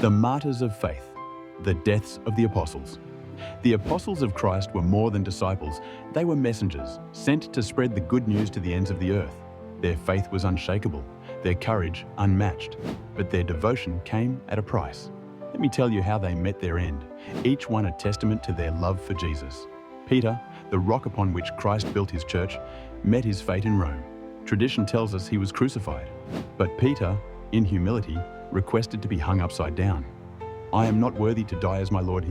The Martyrs of Faith, the deaths of the Apostles. The apostles of Christ were more than disciples. They were messengers, sent to spread the good news to the ends of the earth. Their faith was unshakable, their courage unmatched, but their devotion came at a price. Let me tell you how they met their end, each one a testament to their love for Jesus. Peter, the rock upon which Christ built his church, met his fate in Rome. Tradition tells us he was crucified, but Peter, in humility, requested to be hung upside down. "I am not worthy to die as my Lord,"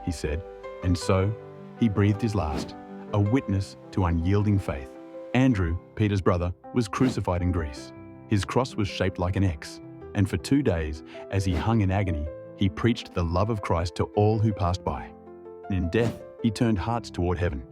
he said, and so he breathed his last, a witness to unyielding faith. Andrew, Peter's brother, was crucified in Greece. His cross was shaped like an X, and for 2 days, as he hung in agony, he preached the love of Christ to all who passed by. In death, he turned hearts toward heaven.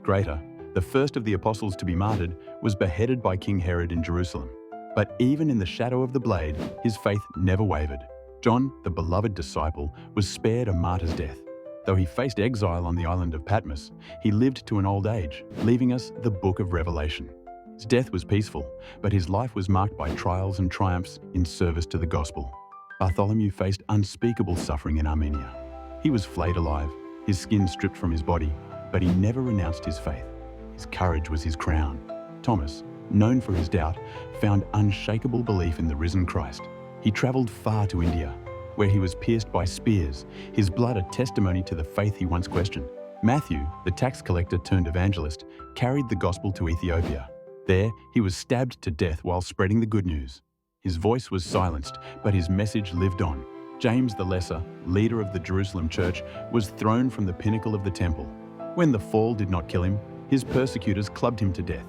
Greater, the first of the apostles to be martyred, was beheaded by King Herod in Jerusalem. But even in the shadow of the blade, his faith never wavered. John, the beloved disciple, was spared a martyr's death. Though he faced exile on the island of Patmos, he lived to an old age, leaving us the book of Revelation. His death was peaceful, but his life was marked by trials and triumphs in service to the gospel. Bartholomew faced unspeakable suffering in Armenia. He was flayed alive, his skin stripped from his body, but he never renounced his faith. His courage was his crown. Thomas, known for his doubt, found unshakable belief in the risen Christ. He traveled far to India, where he was pierced by spears, his blood a testimony to the faith he once questioned. Matthew, the tax collector turned evangelist, carried the gospel to Ethiopia. There, he was stabbed to death while spreading the good news. His voice was silenced, but his message lived on. James the Lesser, leader of the Jerusalem church, was thrown from the pinnacle of the temple. When the fall did not kill him, his persecutors clubbed him to death.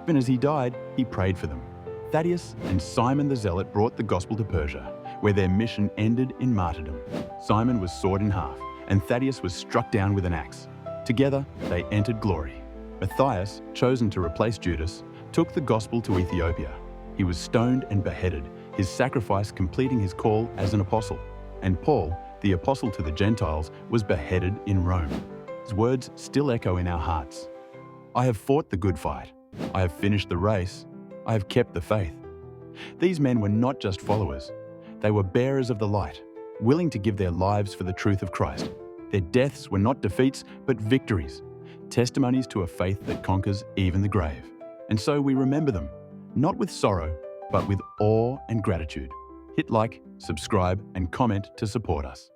Even as he died, he prayed for them. Thaddeus and Simon the Zealot brought the gospel to Persia, where their mission ended in martyrdom. Simon was sawed in half, and Thaddeus was struck down with an axe. Together, they entered glory. Matthias, chosen to replace Judas, took the gospel to Ethiopia. He was stoned and beheaded, his sacrifice completing his call as an apostle. And Paul, the apostle to the Gentiles, was beheaded in Rome. His words still echo in our hearts. "I have fought the good fight. I have finished the race. I have kept the faith." These men were not just followers. They were bearers of the light, willing to give their lives for the truth of Christ. Their deaths were not defeats, but victories, testimonies to a faith that conquers even the grave. And so we remember them, not with sorrow, but with awe and gratitude. Hit like, subscribe, and comment to support us.